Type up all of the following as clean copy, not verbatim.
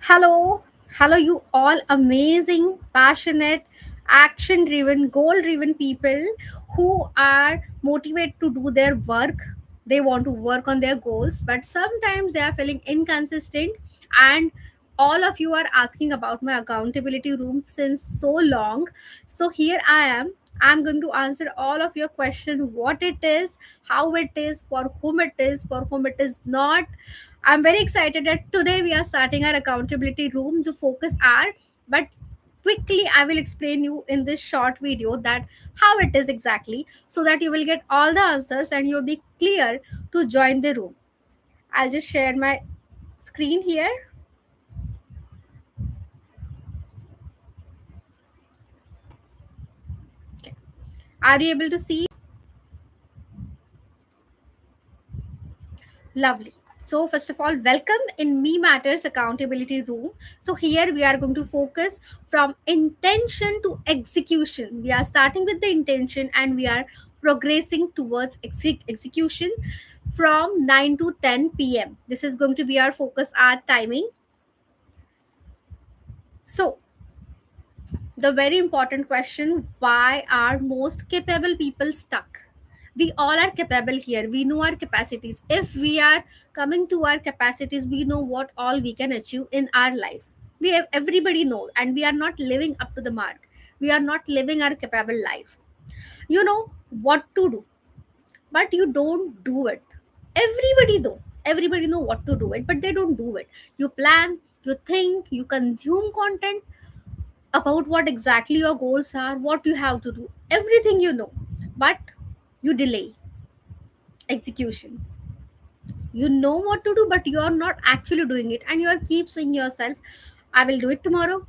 Hello, hello, you all amazing, passionate, action driven, goal driven people who are motivated to do their work. They want to work on their goals, but sometimes they are feeling inconsistent. And all of you are asking about my accountability room since so long. So here I am. I'm going to answer all of your questions, what it is, how it is, for whom it is not. I'm very excited that today we are starting our accountability room. The focus are, but quickly I will explain you in this short video that how it is exactly, so that you will get all the answers and you'll be clear to join the room. I'll just share my screen here. Are you able to see? Lovely. So, first of all, welcome in Me Matters Accountability Room. So, here we are going to focus from intention to execution. We are starting with the intention and we are progressing towards execution from 9 to 10 p.m. This is going to be our focus hour timing. So, the very important question, why are most capable people stuck? We all are capable here. We know our capacities. If we are coming to our capacities, we know what all we can achieve in our life. We have, everybody know, and we are not living up to the mark. We are not living our capable life. You know what to do, but you don't do it. Everybody know what to do it, but they don't do it. You plan, you think, you consume content about what exactly your goals are, what you have to do, everything you know, but you delay execution. You know what to do, but you are not actually doing it, and you are keep saying yourself, "I will do it tomorrow.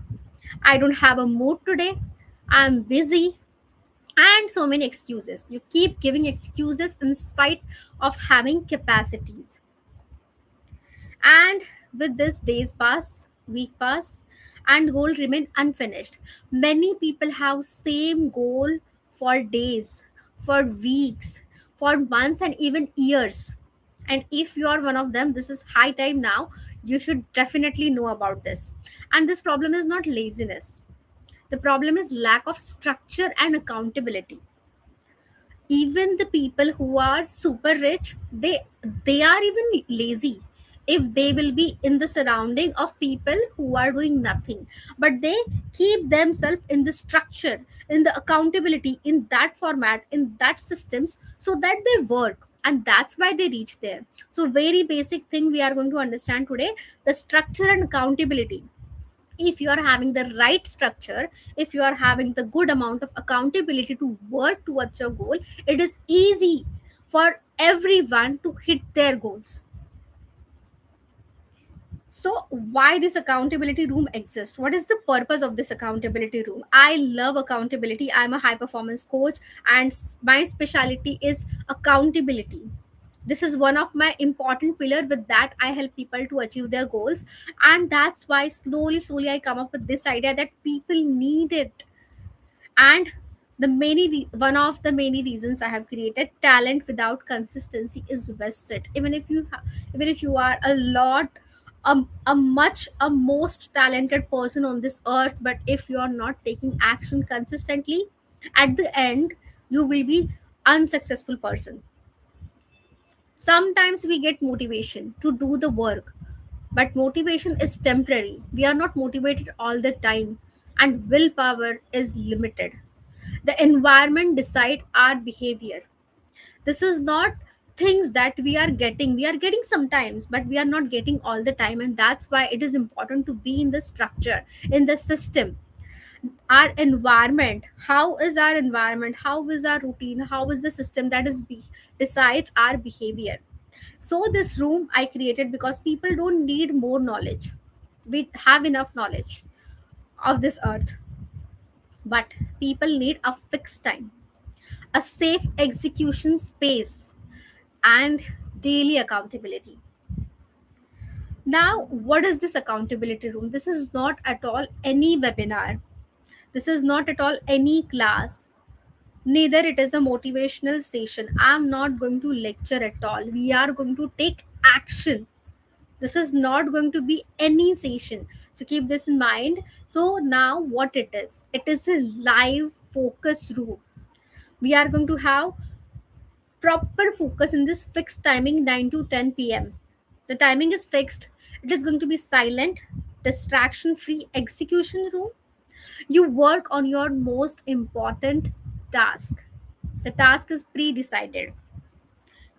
I don't have a mood today. I'm busy." And so many excuses. You keep giving excuses in spite of having capacities. And with this, days pass, week pass, and goal remain unfinished. Many people have same goal for days, for weeks, for months, and even years. And if you are one of them, this is high time now. You should definitely know about this. And this problem is not laziness. The problem is lack of structure and accountability. Even the people who are super rich, they are even lazy if they will be in the surrounding of people who are doing nothing, but they keep themselves in the structure, in the accountability, in that format, in that systems, so that they work, and that's why they reach there. So very basic thing we are going to understand today, the structure and accountability. If you are having the right structure, if you are having the good amount of accountability to work towards your goal, it is easy for everyone to hit their goals. So why this accountability room exists, what is the purpose of this accountability room? I love accountability. I'm a high performance coach, and my specialty is accountability. This is one of my important pillar. With that, I help people to achieve their goals, and that's why slowly I come up with this idea that people need it. And one of the many reasons I have created, talent without consistency is wasted. Even if you are a lot, a most talented person on this earth, but if you are not taking action consistently, at the end you will be unsuccessful person. Sometimes we get motivation to do the work, but motivation is temporary. We are not motivated all the time, and willpower is limited. The environment decide our behavior. This is not things that we are getting sometimes, but we are not getting all the time, and that's why it is important to be in the structure, in the system. Our environment, how is our environment, how is our routine, how is the system that decides our behavior. So this room I created because people don't need more knowledge. We have enough knowledge of this earth, but people need a fixed time, a safe execution space, and daily accountability. Now, what is this accountability room? This is not at all any webinar. This is not at all any class. Neither it is a motivational session. I'm not going to lecture at all. We are going to take action. This is not going to be any session. So keep this in mind. So now what it is a live focus room. We are going to have proper focus in this fixed timing 9 to 10 p.m. The timing is fixed. It is going to be silent, distraction free execution room. You work on your most important task. The task is pre decided.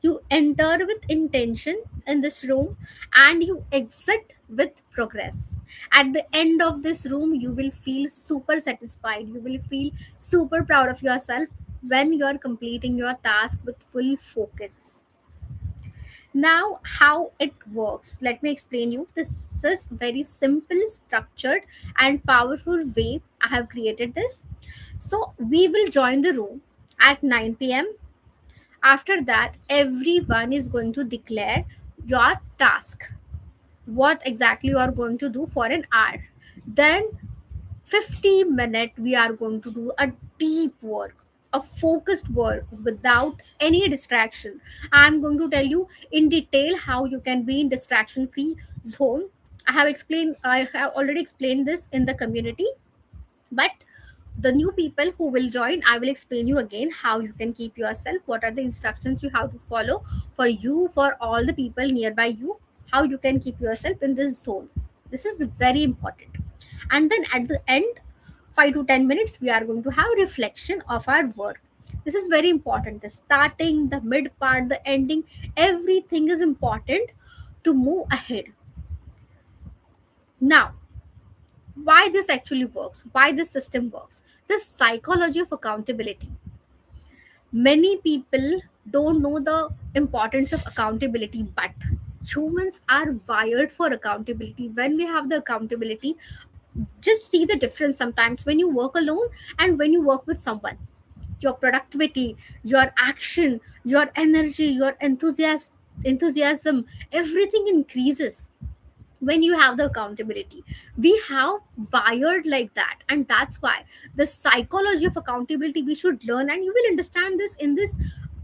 You enter with intention in this room and you exit with progress. At the end of this room, you will feel super satisfied. You will feel super proud of yourself when you are completing your task with full focus. Now, how it works, let me explain you. This is very simple, structured, and powerful way I have created this. So we will join the room at 9 p.m. After that, everyone is going to declare your task, what exactly you are going to do for an hour. Then 50 minutes we are going to do a deep work, a focused work without any distraction. I'm going to tell you in detail how you can be in distraction free zone. I have already explained this in the community, but the new people who will join, I will explain you again how you can keep yourself, what are the instructions you have to follow for you, for all the people nearby you, how you can keep yourself in this zone. This is very important. And then at the end, 5 to 10 minutes we are going to have reflection of our work. This is very important. The starting, the mid part, the ending, everything is important to move ahead. Now, why this actually works, why this system works, the psychology of accountability. Many people don't know the importance of accountability, but humans are wired for accountability. When we have the accountability, just see the difference sometimes when you work alone and when you work with someone. Your productivity, your action, your energy, your enthusiasm, everything increases when you have the accountability. We have wired like that, and that's why the psychology of accountability we should learn, and you will understand this in this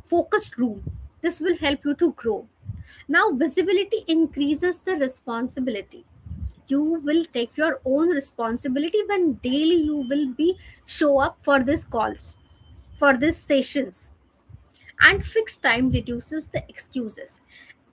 focused room. This will help you to grow. Now visibility increases the responsibility. You will take your own responsibility when daily you will be show up for these calls, for these sessions. And fixed time reduces the excuses.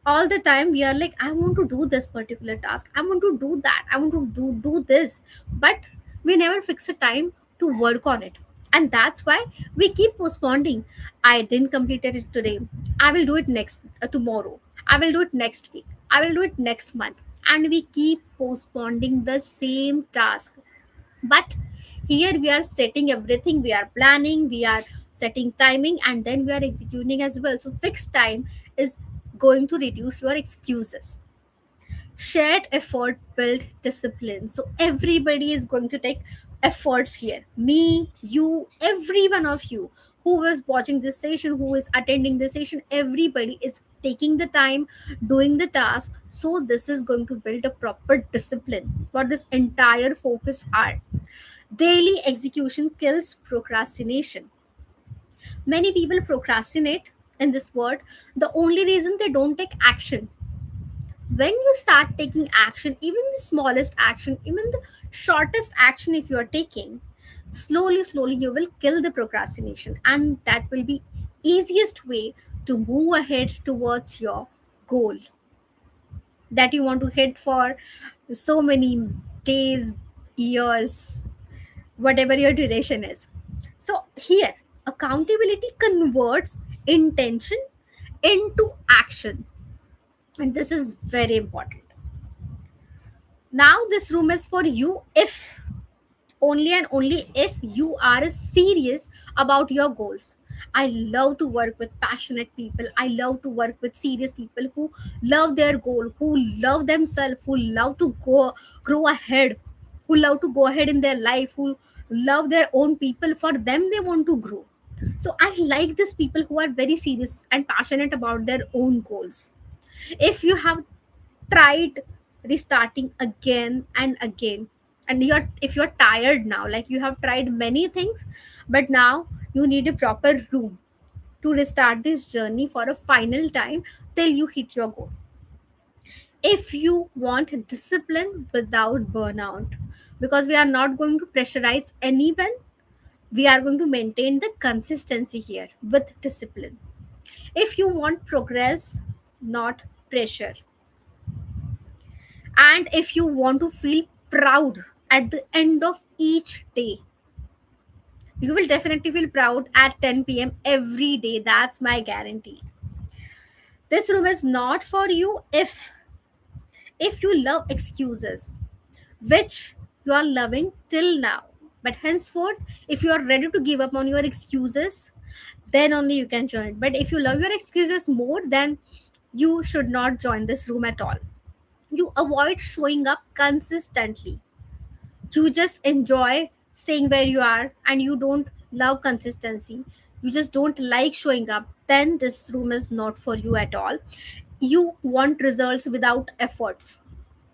All the time we are like, I want to do this particular task, I want to do that, I want to do this, but we never fix a time to work on it. And that's why we keep postponing. I didn't complete it today, I will do it next tomorrow, I will do it next week, I will do it next month. And we keep postponing the same task. But here we are setting everything, we are planning, we are setting timing, and then we are executing as well. So fixed time is going to reduce your excuses. Shared effort build discipline. So everybody is going to take efforts here. Me, you, every one of you who is watching this session, who is attending this session, everybody is taking the time, doing the task. So this is going to build a proper discipline for this entire focus hour. Daily execution kills procrastination. Many people procrastinate in this word. The only reason they don't take action. When you start taking action, even the smallest action, even the shortest action, if you are taking, slowly you will kill the procrastination, and that will be easiest way to move ahead towards your goal that you want to hit for so many days, years, whatever your duration is. So here, accountability converts intention into action, and this is very important. Now this room is for you if, only and only if you are serious about your goals. I love to work with passionate people. I love to work with serious people who love their goal, who love themselves, who love to go grow ahead, who love to go ahead in their life, who love their own people. For them, they want to grow. So I like these people who are very serious and passionate about their own goals. If you have tried restarting again and again, and you're if you're tired now, like you have tried many things, but now you need a proper room to restart this journey for a final time till you hit your goal. If you want discipline without burnout, because we are not going to pressurize anyone, we are going to maintain the consistency here with discipline. If you want progress, not pressure, and if you want to feel proud at the end of each day, you will definitely feel proud at 10 p.m. every day. That's my guarantee. This room is not for you if you love excuses, which you are loving till now. But henceforth, if you are ready to give up on your excuses, then only you can join. But if you love your excuses more, then you should not join this room at all. You avoid showing up consistently. You just enjoy staying where you are and you don't love consistency. You just don't like showing up. Then this room is not for you at all. You want results without efforts.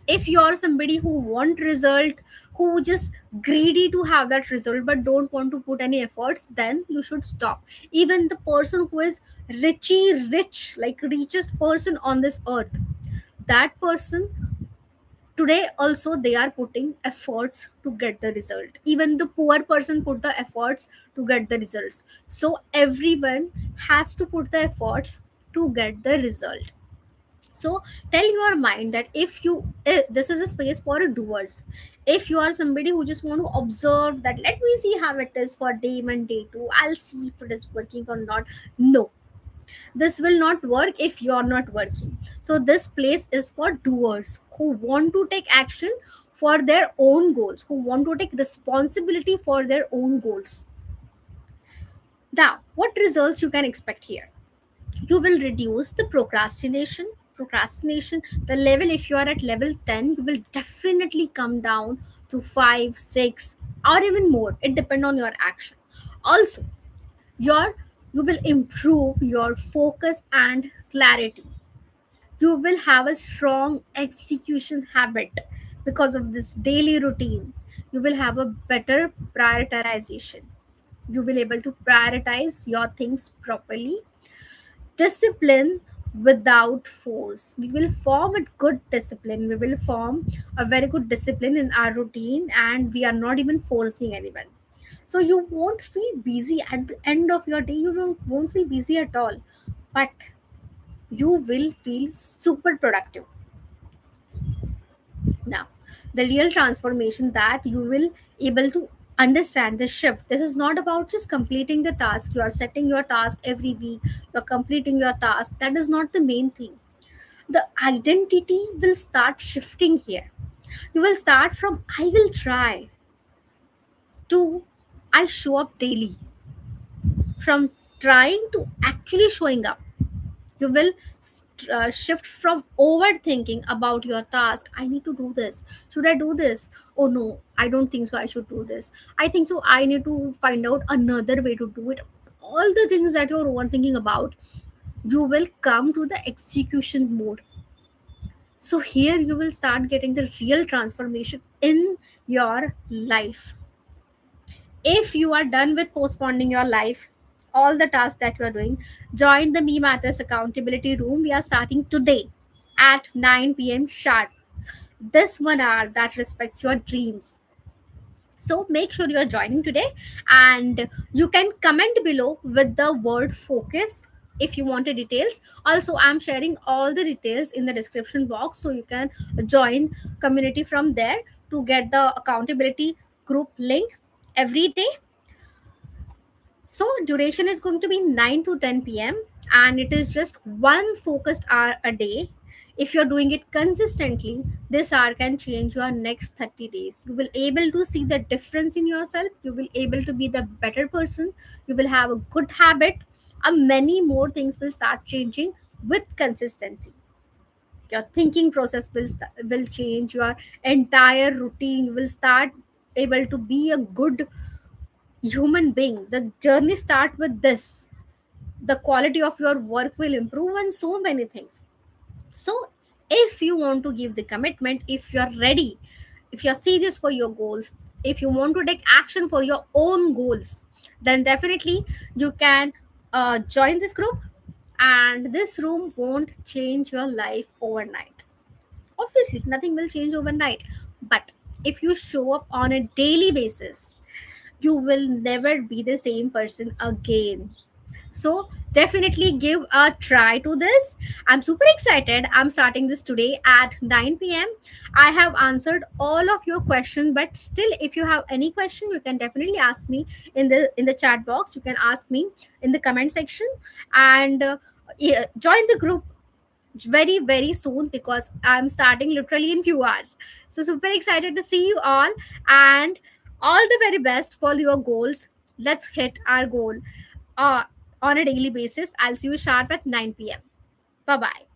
If you're somebody who want result, who just greedy to have that result but don't want to put any efforts, then you should stop. Even the person who is rich, like richest person on this earth, that person today also they are putting efforts to get the result. Even the poor person put the efforts to get the results. So everyone has to put the efforts to get the result. So tell your mind that this is a space for doers. If you are somebody who just want to observe that, let me see how it is for day 1, day 2, I'll see if it is working or not. No, this will not work if you're not working. So this place is for doers who want to take action for their own goals, who want to take responsibility for their own goals. Now, what results you can expect here? You will reduce the procrastination, the level. If you are at level 10, you will definitely come down to 5, 6, or even more. It depends on your action. Also, your you will improve your focus and clarity. You will have a strong execution habit because of this daily routine. You will have a better prioritization. You will able to prioritize your things properly. Discipline without force. We will form a good discipline. We will form a very good discipline in our routine, and we are not even forcing anyone. So you won't feel busy at the end of your day. You won't feel busy at all, but you will feel super productive. Now, the real transformation that you will able to understand the shift. This is not about just completing the task. You are setting your task every week. You're completing your task. That is not the main thing. The identity will start shifting here. You will start from I will try to I show up daily, from trying to actually showing up. You will shift from overthinking about your task. I need to do this. Should I do this? Oh no, I don't think so. I should do this. I think so. I need to find out another way to do it. All the things that you're overthinking about, you will come to the execution mode. So here you will start getting the real transformation in your life. If you are done with postponing your life, all the tasks that you are doing, join the Me Matters accountability room. We are starting today at 9 p.m. sharp. This 1 hour that respects your dreams. So make sure you are joining today, and you can comment below with the word focus if you want the details. Also, I'm sharing all the details in the description box, so you can join community from there to get the accountability group link every day. So duration is going to be 9 to 10 p.m. and it is just one focused hour a day. If you're doing it consistently, this hour can change your next 30 days. You will able to see the difference in yourself. You will able to be the better person. You will have a good habit, and many more things will start changing with consistency. Your thinking process will change, your entire routine. You will start able to be a good human being. The journey start with this. The quality of your work will improve and so many things. So if you want to give the commitment, if you're ready, if you're serious for your goals, if you want to take action for your own goals, then definitely you can join this group, and this room won't change your life overnight. Obviously, nothing will change overnight. But if you show up on a daily basis, you will never be the same person again. So definitely give a try to this. I'm super excited. I'm starting this today at 9 p.m. I have answered all of your questions, but still, if you have any question, you can definitely ask me in the chat box. You can ask me in the comment section, and yeah, join the group very very soon because I'm starting literally in few hours. So super excited to see you all, and all the very best for your goals. Let's hit our goal uh, on a daily basis. I'll see you sharp at 9 p.m. Bye bye.